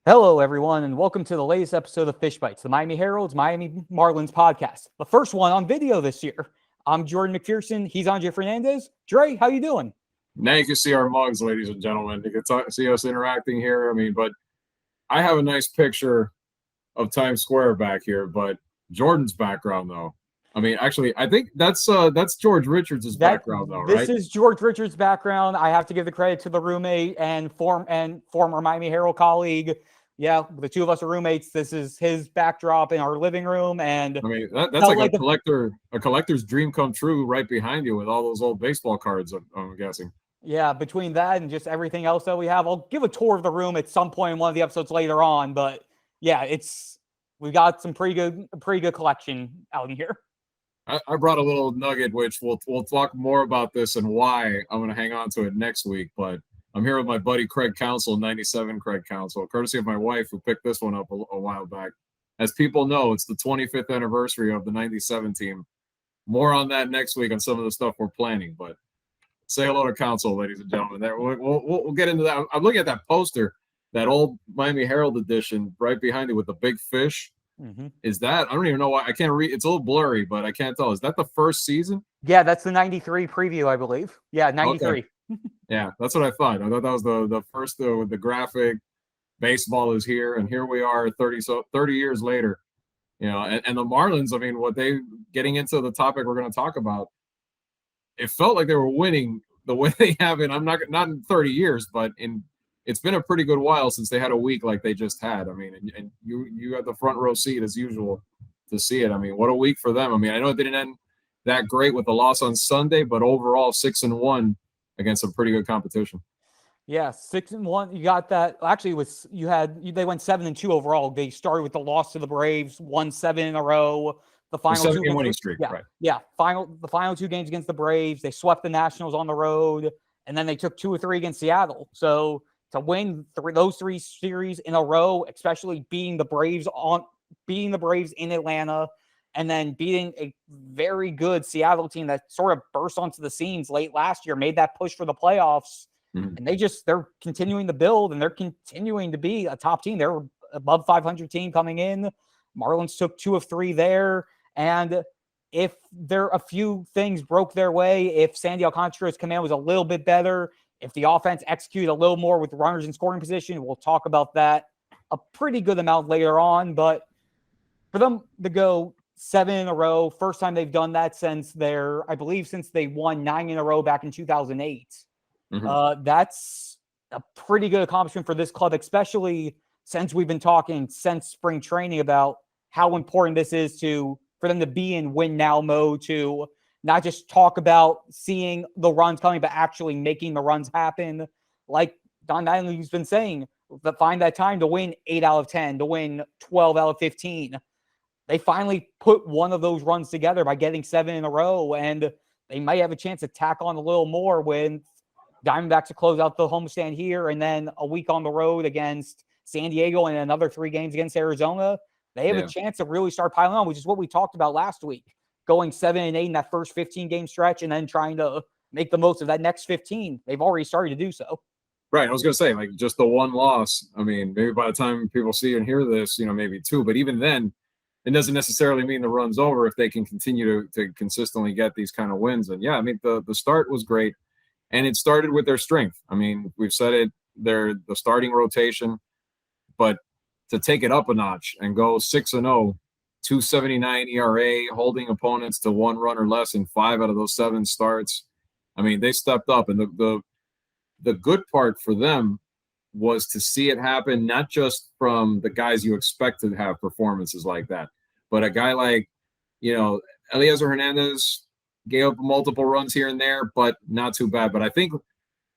Hello, everyone, and welcome to the latest episode of Fish Bytes, the Miami Herald's Miami Marlins podcast. The first one on video this year. I'm Jordan McPherson. He's Andre Fernandez. Dre, how you doing? Now you can see our mugs, ladies and gentlemen. You can see us interacting here. But I have a nice picture of Times Square back here, but Jordan's background, though. Actually, I think that's George Richards' background, though, right? This is George Richards' background. I have to give the credit to the roommate and former Miami Herald colleague. Yeah, the two of us are roommates. This is his backdrop in our living room, and that's like a collector's dream come true right behind you with all those old baseball cards. I'm guessing. Yeah, between that and just everything else that we have, I'll give a tour of the room at some point in one of the episodes later on. But yeah, we got some pretty good collection out in here. I brought a little nugget, which we'll talk more about this and why I'm going to hang on to it next week. But I'm here with my buddy Craig Counsell, 97 Craig Counsell, courtesy of my wife who picked this one up a while back. As people know, it's the 25th anniversary of the 97 team. More on that next week on some of the stuff we're planning. But say hello to Counsell, ladies and gentlemen. We'll get into that. I'm looking at that poster, that old Miami Herald edition right behind it with the big fish. Mm-hmm. Is that, I don't even know why, I can't read, it's a little blurry, but I can't tell. Is that the first season? Yeah, that's the 93 preview, I believe. Yeah, 93. Okay. Yeah, that's what I thought. I thought that was the first with the graphic. Baseball is here, and here we are 30 years later. And the Marlins, what they getting into the topic we're going to talk about, it felt like they were winning the way they have it. I'm not in 30 years, but it's been a pretty good while since they had a week like they just had. And you had the front row seat as usual to see it. What a week for them. I know it didn't end that great with the loss on Sunday, but overall 6-1 against some pretty good competition. Yeah, 6-1. You got that. Actually, they went 7-2 overall. They started with the loss to the Braves, won 7 in a row. The final 7-game winning streak. Yeah, right. Yeah. The final 2 games against the Braves, they swept the Nationals on the road, and then they took 2 or 3 against Seattle. So to win those 3 series in a row, especially beating the Braves in Atlanta, and then beating a very good Seattle team that sort of burst onto the scenes late last year, made that push for the playoffs. Mm-hmm. And they're continuing to build, and they're continuing to be a top team. They're above 500 team coming in. Marlins took 2 of 3 there. And if a few things broke their way, if Sandy Alcantara's command was a little bit better, if the offense executed a little more with runners in scoring position, we'll talk about that a pretty good amount later on. But for them to go 7 in a row, first time they've done that since they won 9 in a row back in 2008. Mm-hmm. That's a pretty good accomplishment for this club, especially since we've been talking since spring training about how important this is for them to be in win now mode, to not just talk about seeing the runs coming, but actually making the runs happen. Like Don Mattingly's been saying, find that time to win 8 out of 10, to win 12 out of 15. They finally put one of those runs together by getting 7 in a row, and they might have a chance to tack on a little more when Diamondbacks to close out the homestand here, and then a week on the road against San Diego and another 3 games against Arizona. They have a chance to really start piling on, which is what we talked about last week, going 7-8 in that first 15-game stretch and then trying to make the most of that next 15. They've already started to do so. Right. I was going to say, just the one loss. Maybe by the time people see and hear this, maybe 2. But even then, it doesn't necessarily mean the run's over if they can continue to consistently get these kind of wins. And, the start was great. And it started with their strength. We've said it, they're the starting rotation. But to take it up a notch and go 6-0, 2.79 ERA, holding opponents to 1 run or less in 5 out of those 7 starts. They stepped up. And the good part for them was to see it happen, not just from the guys you expect to have performances like that, but a guy like, Eliezer Hernandez gave up multiple runs here and there, but not too bad. But I think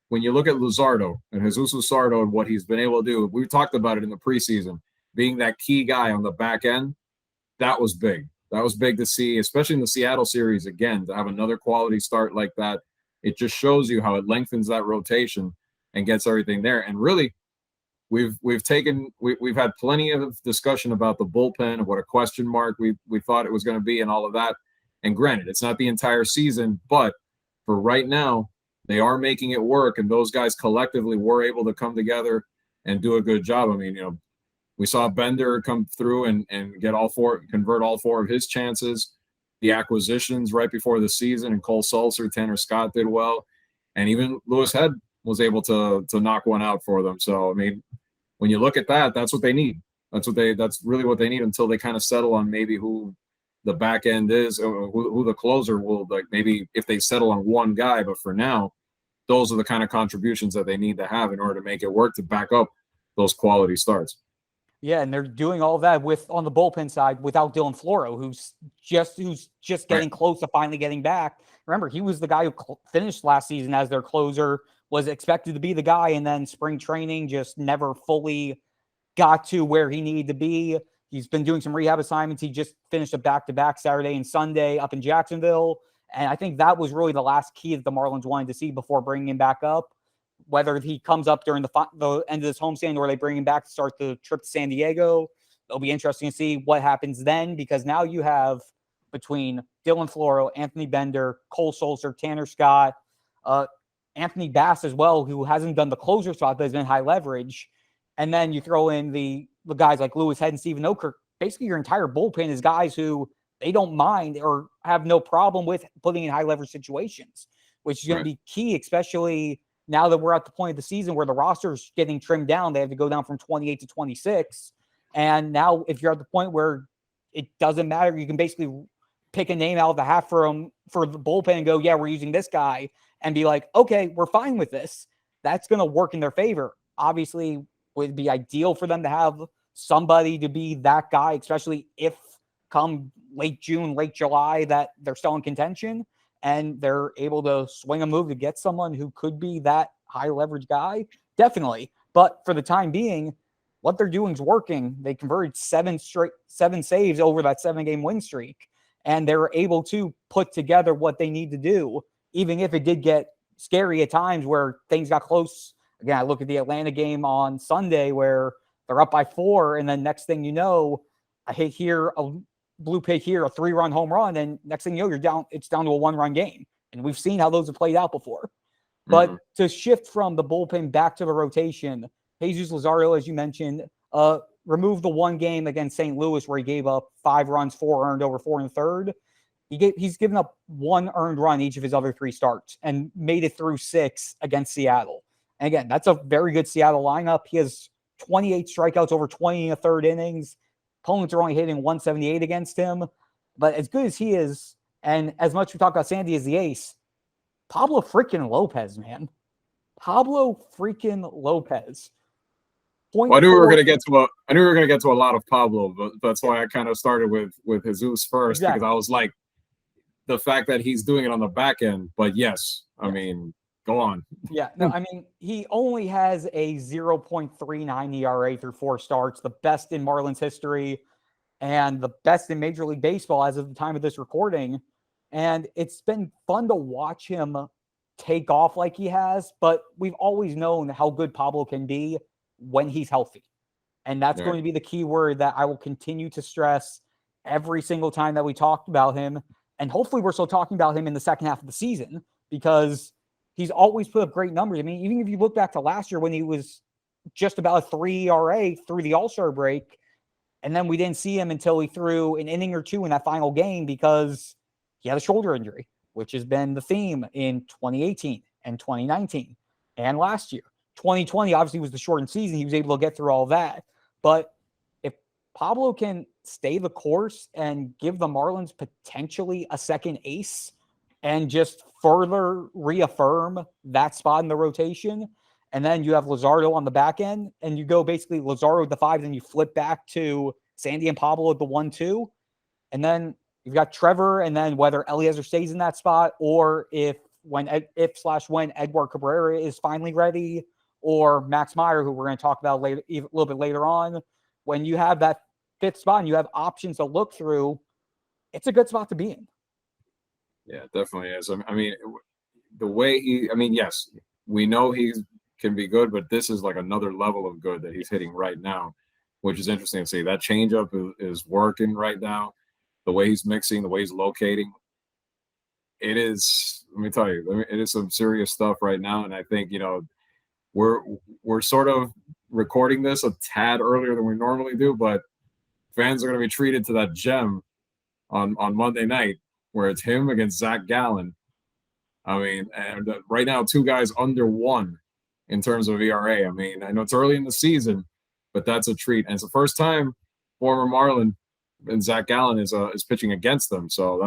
when you look at Luzardo and Jesus Luzardo and what he's been able to do, we talked about it in the preseason, being that key guy on the back end, that was big. That was big to see, especially in the Seattle series again, to have another quality start like that. It just shows you how it lengthens that rotation and gets everything there. And really, we've had plenty of discussion about the bullpen and what a question mark we thought it was going to be and all of that. And granted, it's not the entire season, but for right now, they are making it work. And those guys collectively were able to come together and do a good job. We saw Bender come through and convert all four of his chances. The acquisitions right before the season, and Cole Sulser, Tanner Scott did well, and even Lewis Head was able to knock one out for them. So I mean, when you look at that, that's what they need. That's really what they need until they kind of settle on maybe who the back end is, or who the closer will, like, maybe if they settle on one guy. But for now, those are the kind of contributions that they need to have in order to make it work, to back up those quality starts. Yeah, and they're doing all that on the bullpen side without Dylan Floro, who's just getting close to finally getting back. Remember, he was the guy who finished last season as their closer, was expected to be the guy, and then spring training just never fully got to where he needed to be. He's been doing some rehab assignments. He just finished a back-to-back Saturday and Sunday up in Jacksonville, and I think that was really the last key that the Marlins wanted to see before bringing him back up. Whether he comes up during the end of this homestand or they bring him back to start the trip to San Diego, it'll be interesting to see what happens then, because now you have, between Dylan Floro, Anthony Bender, Cole Sulser, Tanner Scott, Anthony Bass as well, who hasn't done the closer spot but has been high leverage. And then you throw in the guys like Lewis Head and Steven Okirk. Basically, your entire bullpen is guys who they don't mind or have no problem with putting in high leverage situations, which is going to be key, especially now that we're at the point of the season where the roster is getting trimmed down. They have to go down from 28 to 26. And now if you're at the point where it doesn't matter, you can basically pick a name out of the hat for the bullpen and go, yeah, we're using this guy, and be like, okay, we're fine with this. That's going to work in their favor. Obviously, would be ideal for them to have somebody to be that guy, especially if come late June, late July, that they're still in contention and they're able to swing a move to get someone who could be that high leverage guy. Definitely. But for the time being, what they're doing is working. They converted seven saves over that 7-game win streak, and they were able to put together what they need to do, even if it did get scary at times where things got close. Again, I look at the Atlanta game on Sunday where they're up by 4, and then next thing you know, a hit here, a blue pig here, a 3-run home run, and next thing you know, it's down to a 1-run game. And we've seen how those have played out before. But to shift from the bullpen back to the rotation, Jesus Luzardo, as you mentioned, removed the one game against St. Louis where he gave up 5 runs, 4 earned over 4 1/3. He's given up 1 earned run each of his other 3 starts and made it through 6 against Seattle. And again, that's a very good Seattle lineup. He has 28 strikeouts over 20 1/3 innings. Opponents are only hitting 178 against him. But as good as he is, and as much we talk about Sandy as the ace, Pablo freaking Lopez, man. Pablo freaking Lopez. Well, I knew we were going to get to a lot of Pablo, but that's why I kind of started with Jesus first, because I was like, the fact that he's doing it on the back end. But yes, I mean, go on. Yeah, no, I mean, he only has a 0.39 ERA through 4 starts, the best in Marlins history and the best in Major League Baseball as of the time of this recording. And it's been fun to watch him take off like he has, but we've always known how good Pablo can be when he's healthy. And that's going to be the key word that I will continue to stress every single time that we talked about him. And hopefully we're still talking about him in the second half of the season, because he's always put up great numbers. I mean, even if you look back to last year when he was just about a 3 ERA through the All-Star break, and then we didn't see him until he threw an inning or 2 in that final game because he had a shoulder injury, which has been the theme in 2018 and 2019 and last year. 2020 obviously was the shortened season. He was able to get through all that. But if Pablo can stay the course and give the Marlins potentially a second ace and just further reaffirm that spot in the rotation, and then you have Luzardo on the back end, and you go basically Luzardo at the 5, then you flip back to Sandy and Pablo at the 1-2, and then you've got Trevor, and then whether Eliezer stays in that spot, or when Edward Cabrera is finally ready, or Max Meyer, who we're going to talk about later, a little bit later on, when you have that 5th spot and you have options to look through, it's a good spot to be in. Yeah, it definitely is. I mean, the way yes, we know he can be good, but this is like another level of good that he's hitting right now, which is interesting to see. That changeup is working right now. The way he's mixing, the way he's locating, it is, let me tell you, it is some serious stuff right now. And I think, we're sort of recording this a tad earlier than we normally do, but fans are going to be treated to that gem on Monday night where it's him against Zach Gallen. I mean, and right now, 2 guys under 1 in terms of ERA. I mean, I know it's early in the season, but that's a treat. And it's the first time former Marlin and Zach Gallen is pitching against them. So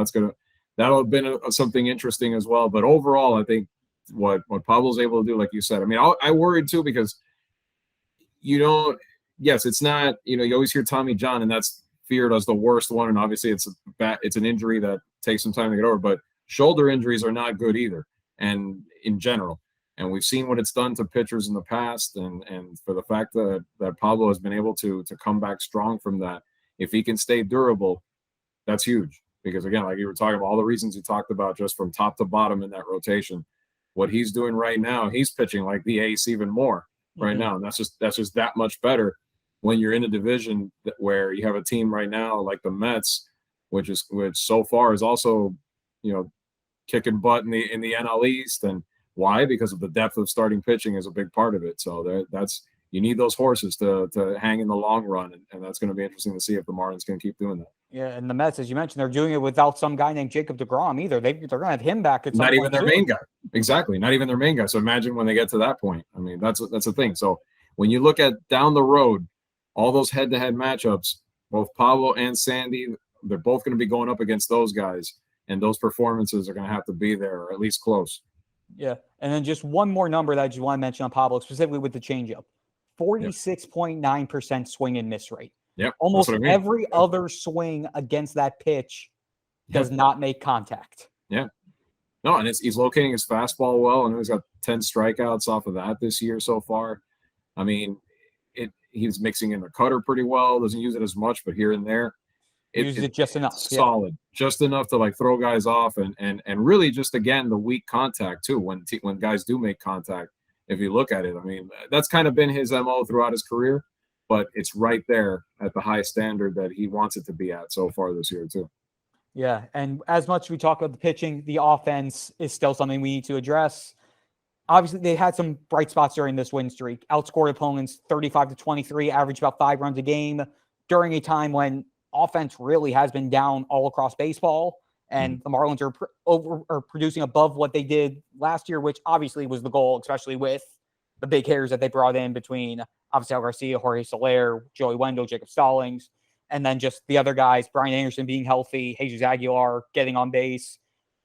that'll have been something interesting as well. But overall, I think what Pablo's able to do, like you said, I mean, I worried too, because yes, it's not, you always hear Tommy John, and that's feared as the worst one. And obviously it's an injury that takes some time to get over, but shoulder injuries are not good either. And in general, and we've seen what it's done to pitchers in the past. And for the fact that Pablo has been able to come back strong from that, if he can stay durable, that's huge. Because again, like you were talking about, all the reasons you talked about, just from top to bottom in that rotation, what he's doing right now, he's pitching like the ace even more right now. And that's just that much better when you're in a division where you have a team right now like the Mets, which so far is also, kicking butt in the NL East. And why? Because of the depth of starting pitching is a big part of it. So you need those horses to hang in the long run, and that's going to be interesting to see if the Marlins can keep doing that. Yeah, and the Mets, as you mentioned, they're doing it without some guy named Jacob deGrom either. They're going to have him back at some point. Not even their main guy. Exactly, not even their main guy. So imagine when they get to that point. I mean, that's the thing. So when you look at down the road, all those head-to-head matchups, both Pablo and Sandy, they're both going to be going up against those guys, and those performances are going to have to be there, or at least close. Yeah, and then just one more number that I just want to mention on Pablo, specifically with the changeup. 46.9% swing and miss rate. Yep. Almost every other swing against that pitch does not make contact. Yeah. No, and he's locating his fastball well. I know he's got 10 strikeouts off of that this year so far. I mean, he's mixing in the cutter pretty well. Doesn't use it as much, but here and there. Uses it just enough. Solid. Just enough to like throw guys off and really just, again, the weak contact too. When guys do make contact, if you look at it, I mean, that's kind of been his MO throughout his career, but it's right there at the high standard that he wants it to be at so far this year too. Yeah, and as much as we talk about the pitching, the offense is still something we need to address. Obviously, they had some bright spots during this win streak. Outscored opponents 35-23, average about 5 runs a game during a time when offense really has been down all across baseball. And the Marlins are producing above what they did last year, which obviously was the goal, especially with the big hitters that they brought in between Avisail Garcia, Jorge Soler, Joey Wendell, Jacob Stallings, and then just the other guys, Brian Anderson being healthy, Jesus Aguilar getting on base.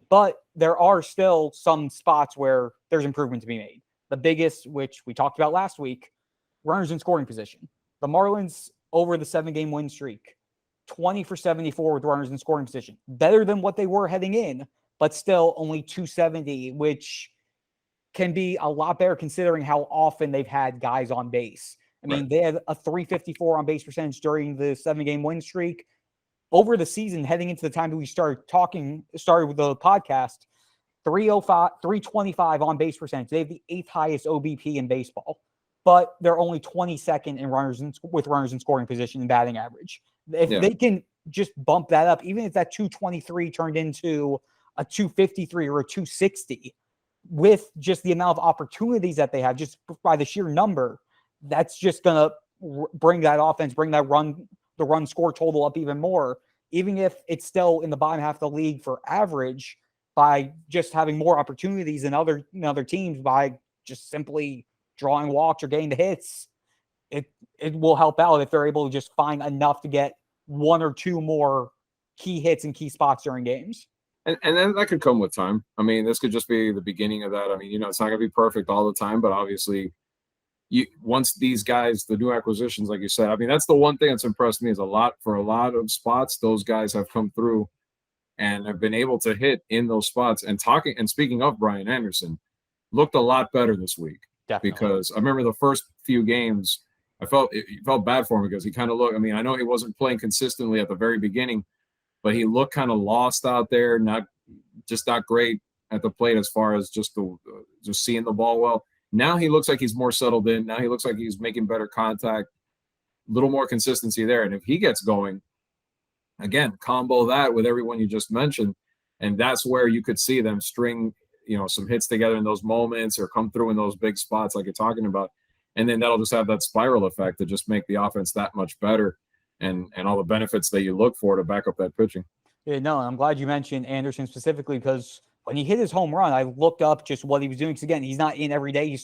But there are still some spots where there's improvement to be made. The biggest, which we talked about last week, runners in scoring position. The Marlins, over the 7-game win streak, 20 for 74 with runners in scoring position. Better than what they were heading in, but still only 270, which can be a lot better considering how often they've had guys on base. I mean, They had a 354 on base percentage during the 7-game win streak. Over the season, heading into the time that we started with the podcast, 325 on base percentage. They have the 8th highest OBP in baseball, but they're only 22nd in with runners in scoring position and batting average. If they can just bump that up, even if that 223 turned into a 253 or a 260, with just the amount of opportunities that they have, just by the sheer number, that's just going to bring that offense, bring that the run score total up even more, even if it's still in the bottom half of the league for average, by just having more opportunities than other teams by just simply drawing walks or getting the hits. It will help out if they're able to just find enough to get 1 or 2 more key hits in key spots during games. And then that could come with time. I mean, this could just be the beginning of that. I mean, it's not going to be perfect all the time, but obviously once these guys, the new acquisitions, like you said, I mean, that's the one thing that's impressed me is for a lot of spots, those guys have come through and have been able to hit in those spots. And speaking of Brian Anderson, looked a lot better this week. Definitely. Because I remember the first few games, it felt bad for him because he kind of looked, I mean, I know he wasn't playing consistently at the very beginning, but he looked kind of lost out there, not great at the plate as far as just seeing the ball well. Now he looks like he's more settled in. Now he looks like he's making better contact, a little more consistency there. And if he gets going, again, combo that with everyone you just mentioned, and that's where you could see them string, some hits together in those moments or come through in those big spots like you're talking about. And then that'll just have that spiral effect to just make the offense that much better and all the benefits that you look for to back up that pitching. Yeah, no, I'm glad you mentioned Anderson specifically because when he hit his home run, I looked up just what he was doing. Because again, he's not in every day.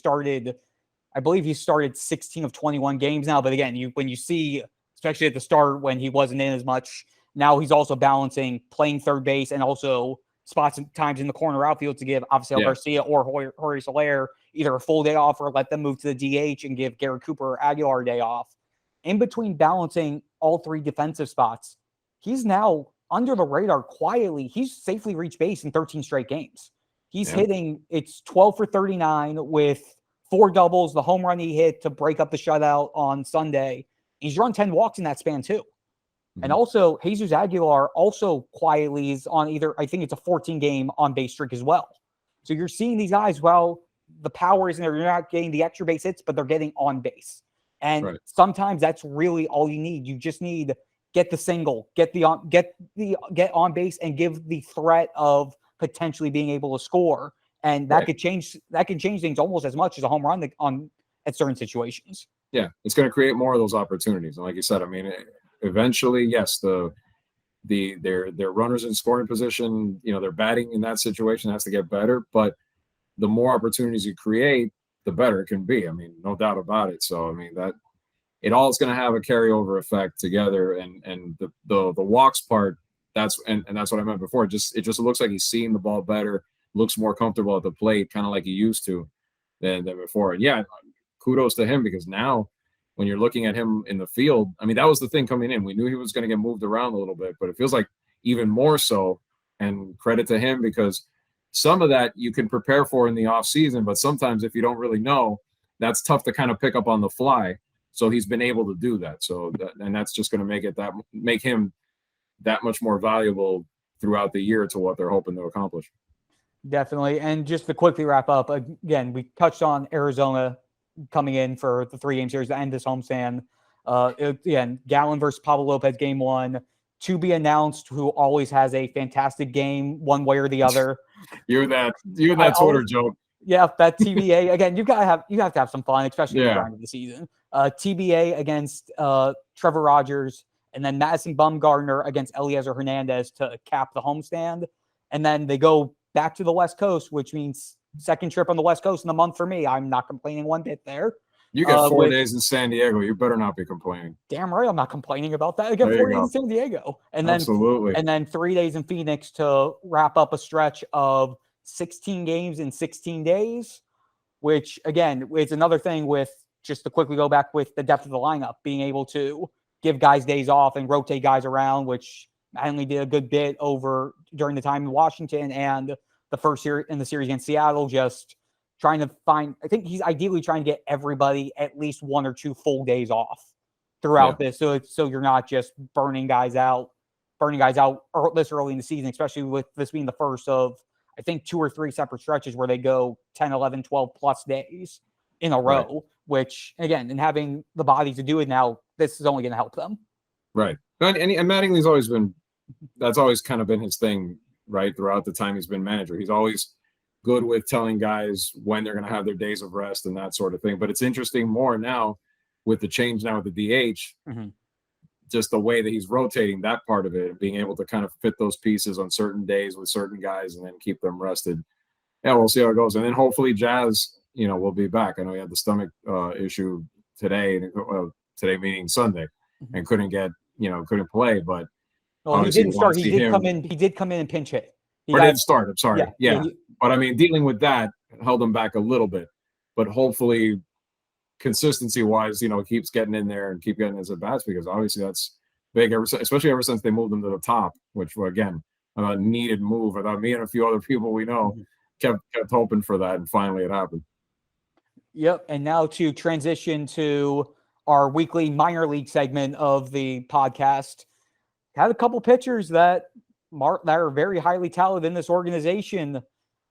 I believe he started 16 of 21 games now. But again, when you see, especially at the start when he wasn't in as much, now he's also balancing playing third base and also spots and times in the corner outfield to give Avisail Garcia or Jorge Soler either a full day off or let them move to the DH and give Garrett Cooper or Aguilar a day off. In between balancing all three defensive spots, he's now under the radar quietly. He's safely reached base in 13 straight games. He's hitting, it's 12 for 39 with 4 doubles, the home run he hit to break up the shutout on Sunday. He's run 10 walks in that span too. And also, Jesus Aguilar also quietly is on either, I think it's a 14-game on-base streak as well. So you're seeing these guys, well, the power isn't there. You're not getting the extra base hits, but they're getting on base. And sometimes that's really all you need. You just need get the single, get on base, and give the threat of potentially being able to score. And that could change things almost as much as a home run at certain situations. Yeah, it's going to create more of those opportunities. And like you said, I mean, eventually, yes, their runners in scoring position, their batting in that situation has to get better, but the more opportunities you create, the better it can be. I mean, no doubt about it. So, I mean, that it all is going to have a carryover effect together. And the walks part, that's what I meant before. It just looks like he's seeing the ball better, looks more comfortable at the plate, kind of like he used to than before. And yeah, kudos to him, because now when you're looking at him in the field, I mean, that was the thing coming in. We knew he was going to get moved around a little bit, but it feels like even more so. And credit to him, because some of that you can prepare for in the off season, but sometimes if you don't really know, that's tough to kind of pick up on the fly. So he's been able to do that. And that's just going to make him that much more valuable throughout the year to what they're hoping to accomplish. Definitely. And just to quickly wrap up, again, we touched on Arizona coming in for the 3-game series to end this homestand. Again, Gallen versus Pablo Lopez, game 1. To be announced, who always has a fantastic game one way or the other. You're that Twitter joke. Yeah, that TBA again. You have to have some fun, especially at the end of the season. TBA against Trevor Rogers, and then Madison Bumgarner against Eliezer Hernandez to cap the homestand, and then they go back to the West Coast, which means second trip on the West Coast in the month for me. I'm not complaining one bit there. You get 4 days in San Diego. You better not be complaining. Damn right, I'm not complaining about that. I get 4 days in San Diego, and then 3 days in Phoenix to wrap up a stretch of 16 games in 16 days. Which again, it's another thing with just to quickly go back with the depth of the lineup, being able to give guys days off and rotate guys around, which Manley did a good bit over during the time in Washington and the first year in the series against Seattle, just trying to find, I think he's ideally trying to get everybody at least 1 or 2 full days off throughout this. So you're not just burning guys out this early in the season, especially with this being the first of, I think, 2 or 3 separate stretches where they go 10, 11, 12 plus days in a row, which again, and having the body to do it now, this is only going to help them. Right. And Mattingly's that's always kind of been his thing, right? Throughout the time he's been manager, he's always good with telling guys when they're going to have their days of rest and that sort of thing. But it's interesting more now with the change now with the DH, just the way that he's rotating that part of it and being able to kind of fit those pieces on certain days with certain guys and then keep them rested. Yeah, we'll see how it goes. And then hopefully Jazz, will be back. I know he had the stomach issue today, today meaning Sunday, and couldn't play, but he didn't start. He did come in and pinch hit. He didn't start. I'm sorry. Yeah. But I mean, dealing with that held him back a little bit, but hopefully consistency wise, keeps getting in there and keep getting his at bats, because obviously that's big, especially ever since they moved him to the top, which again, a needed move. I thought me and a few other people we know kept hoping for that, and finally it happened. Yep. And now to transition to our weekly minor league segment of the podcast, had a couple pitchers that are very highly talented in this organization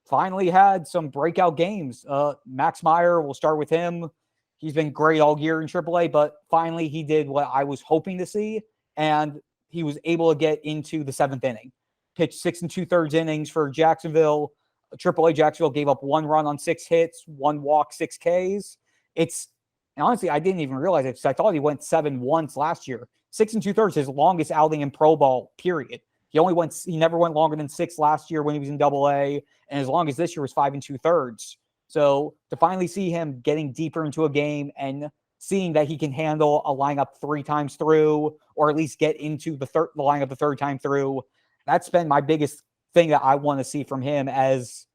finally had some breakout games. Max Meyer, we'll start with him. He's been great all year in AAA, but finally he did what I was hoping to see, and he was able to get into the 7th inning. Pitched 6 2/3 innings for Jacksonville. AAA Jacksonville gave up 1 run on 6 hits, 1 walk, 6 Ks. It's And honestly, I didn't even realize it because I thought he went 7 once last year. 6 2/3, his longest outing in pro ball, period. He never went longer than 6 last year when he was in AA, and as long as this year was 5 2/3. So to finally see him getting deeper into a game and seeing that he can handle a lineup 3 times through, or at least get into the lineup the third time through, that's been my biggest thing that I want to see from him. As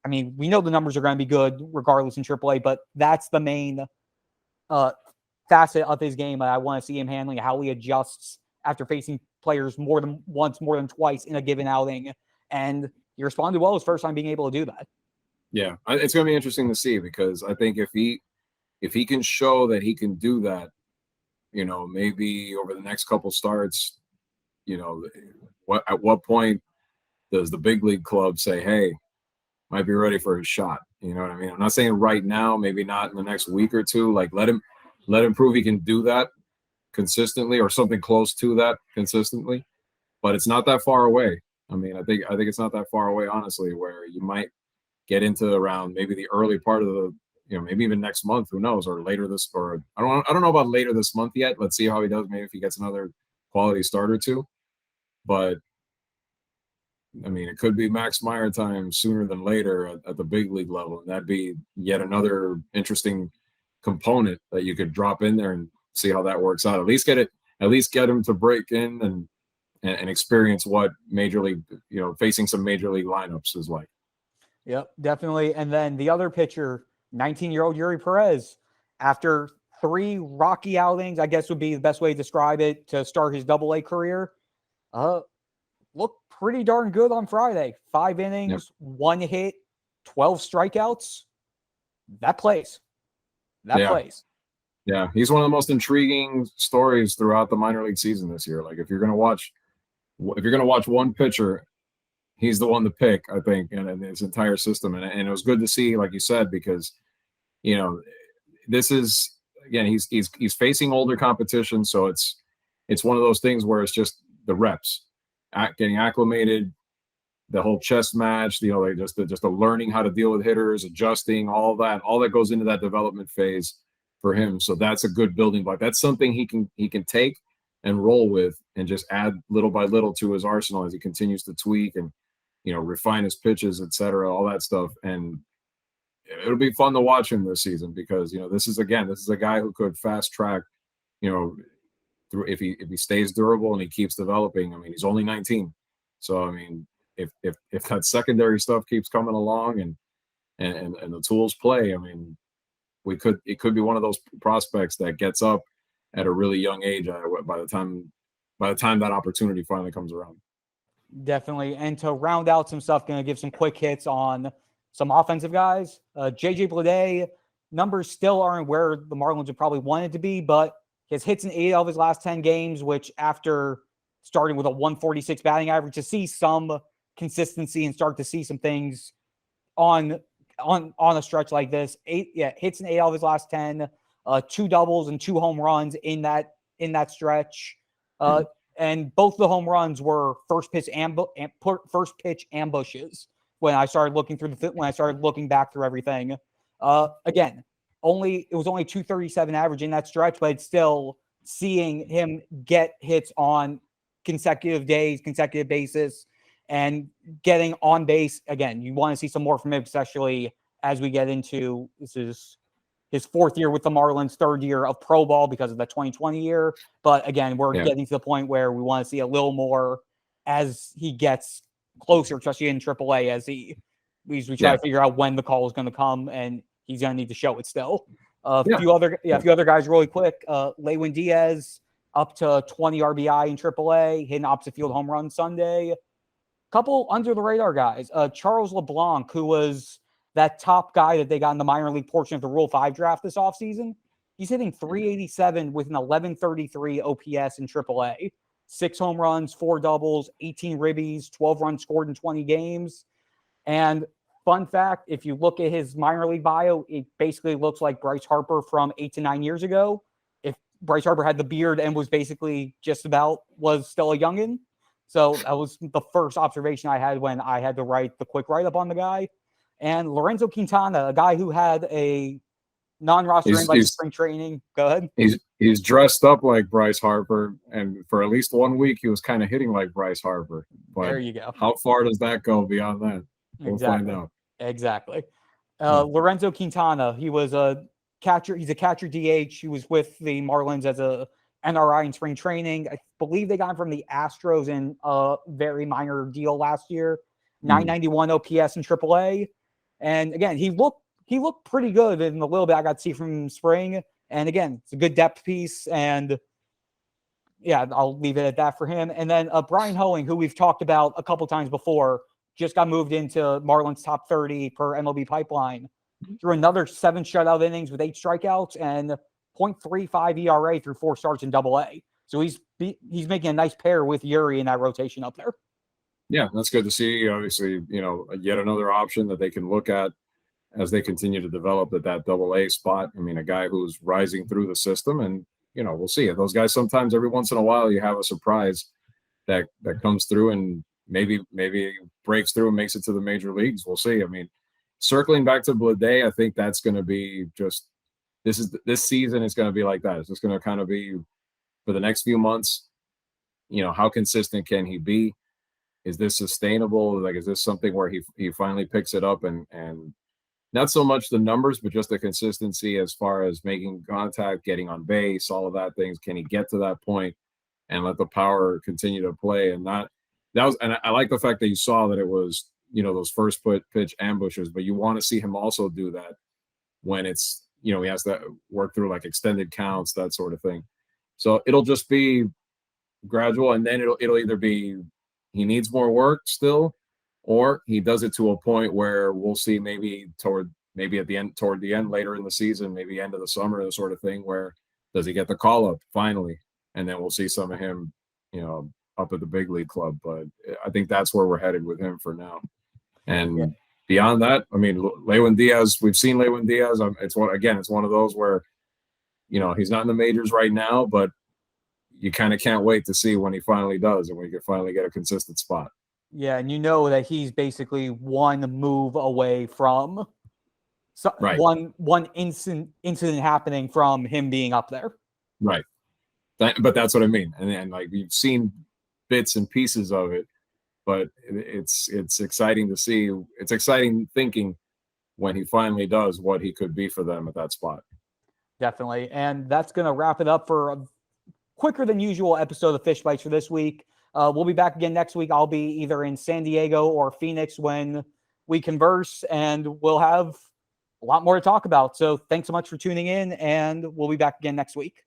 I mean, we know the numbers are going to be good regardless in AAA, but that's the main facet of his game that I want to see him handling, how he adjusts after facing players more than once, more than twice in a given outing. And he responded well his first time being able to do that. Yeah, it's going to be interesting to see, because I think if he can show that he can do that, maybe over the next couple starts, at what point does the big league club say, hey, might be ready for his shot? You know what I mean? I'm not saying right now, maybe not in the next week or two. Like, let him prove he can do that consistently, or something close to that consistently. But it's not that far away. I mean, I think it's not that far away, honestly, where you might get into around maybe the early part of the, maybe even next month, who knows, or later this, or I don't know about later this month yet. Let's see how he does. Maybe if he gets another quality start or two. But I mean, it could be Max Meyer time sooner than later at the big league level, and that'd be yet another interesting component that you could drop in there and see how that works out. At least get him to break in and experience what major league, facing some major league lineups is like. Yep, definitely. And then the other pitcher, 19-year-old Yuri Perez, after 3 rocky outings, I guess would be the best way to describe it, to start his AA career, looked pretty darn good on Friday. 5 innings, 1 hit, 12 strikeouts. That plays. Plays. Yeah, he's one of the most intriguing stories throughout the minor league season this year. Like, if you're gonna watch one pitcher, he's the one to pick, I think, in his entire system. And it was good to see, like you said, because this is, again, he's facing older competition, so it's one of those things where it's just the reps, getting acclimated, the whole chess match, just the learning how to deal with hitters, adjusting, all that goes into that development phase for him. So that's a good building block. That's something he can take and roll with, and just add little by little to his arsenal as he continues to tweak and refine his pitches, etc., all that stuff. And it'll be fun to watch him this season, because this is a guy who could fast track, through, if he stays durable and he keeps developing. I mean, he's only 19, so I mean, if that secondary stuff keeps coming along and the tools play, I mean, it could be one of those prospects that gets up at a really young age by the time that opportunity finally comes around. Definitely. And to round out some stuff, going to give some quick hits on some offensive guys. JJ Bleday, numbers still aren't where the Marlins would probably want it to be, but he has hits in 8 of his last 10 games, which, after starting with a 146 batting average, to see some consistency and start to see some things on a stretch like this. Hits in 8 of his last 10, 2 doubles and 2 home runs in that stretch. And both the home runs were first pitch ambushes. When I started looking back through everything, again, it was only 237 average in that stretch, but it's still seeing him get hits on consecutive basis, and getting on base. Again, you want to see some more from him, especially as we get into, this is his 4th year with the Marlins, 3rd year of pro ball because of the 2020 year. But again, we're getting to the point where we want to see a little more as he gets closer, especially in AAA, as we try to figure out when the call is going to come, and he's going to need to show it still. A few other guys really quick. Lewin Diaz up to 20 RBI in AAA, hitting opposite field home run Sunday. Couple under the radar guys. Charles LeBlanc, who was that top guy that they got in the minor league portion of the Rule 5 draft this offseason. He's hitting 387 with an 1133 OPS in AAA. 6 home runs, 4 doubles, 18 ribbies, 12 runs scored in 20 games. And fun fact, if you look at his minor league bio, it basically looks like Bryce Harper from 8 to 9 years ago. If Bryce Harper had the beard and was basically was still a youngin'. So that was the first observation I had when I had to write the quick write-up on the guy. And Lorenzo Quintana, a guy who had a non-roster He's, invite to he's spring training. Go ahead. he's dressed up like Bryce Harper, and for at least 1 week he was kind of hitting like Bryce Harper. But There you go. how far does that go beyond that? We'll find out. Exactly. Yeah. Lorenzo Quintana, he was a catcher. He's a catcher DH. He was with the Marlins as a NRI in spring training. I believe they got him from the Astros in a very minor deal last year. 991 OPS in AAA. And again, he looked pretty good in the little bit I got to see from spring. And again, it's a good depth piece. And yeah, I'll leave it at that for him. And then Brian Hoeing, who we've talked about a couple times before, just got moved into Marlins top 30 per MLB Pipeline through another 7 shutout innings with 8 strikeouts and 0.35 ERA through 4 starts in Double-A. So he's making a nice pair with Yuri in that rotation up there. Yeah, that's good to see. Obviously, yet another option that they can look at as they continue to develop at that Double-A spot. I mean, a guy who's rising through the system, and we'll see. Those guys, sometimes every once in a while you have a surprise that comes through and maybe breaks through and makes it to the major leagues. We'll see. I mean, circling back to Blade, I think that's going to be just this season is going to be like that. It's just going to kind of be for the next few months. How consistent can he be? Is this sustainable? Like, is this something where he finally picks it up and not so much the numbers, but just the consistency as far as making contact, getting on base, all of that things. Can he get to that point and let the power continue to play? And I like the fact that you saw that it was, those first pitch ambushes, but you want to see him also do that when it's, he has to work through like extended counts, that sort of thing. So it'll just be gradual, and then it'll either be he needs more work still, or he does it to a point where we'll see toward the end later in the season, maybe end of the summer, the sort of thing where does he get the call up finally, and then we'll see some of him, up at the big league club. But I think that's where we're headed with him for now. And beyond that, I mean, Lewin Diaz, we've seen Lewin Diaz. It's one of those where, he's not in the majors right now, but you kind of can't wait to see when he finally does and when he can finally get a consistent spot. Yeah, and that he's basically one move away from one incident happening from him being up there. Right. But that's what I mean. And like we've seen bits and pieces of it, but it's exciting to see. It's exciting thinking when he finally does what he could be for them at that spot. Definitely. And that's going to wrap it up for a quicker than usual episode of Fish Bytes for this week. We'll be back again next week. I'll be either in San Diego or Phoenix when we converse, and we'll have a lot more to talk about. So thanks so much for tuning in, and we'll be back again next week.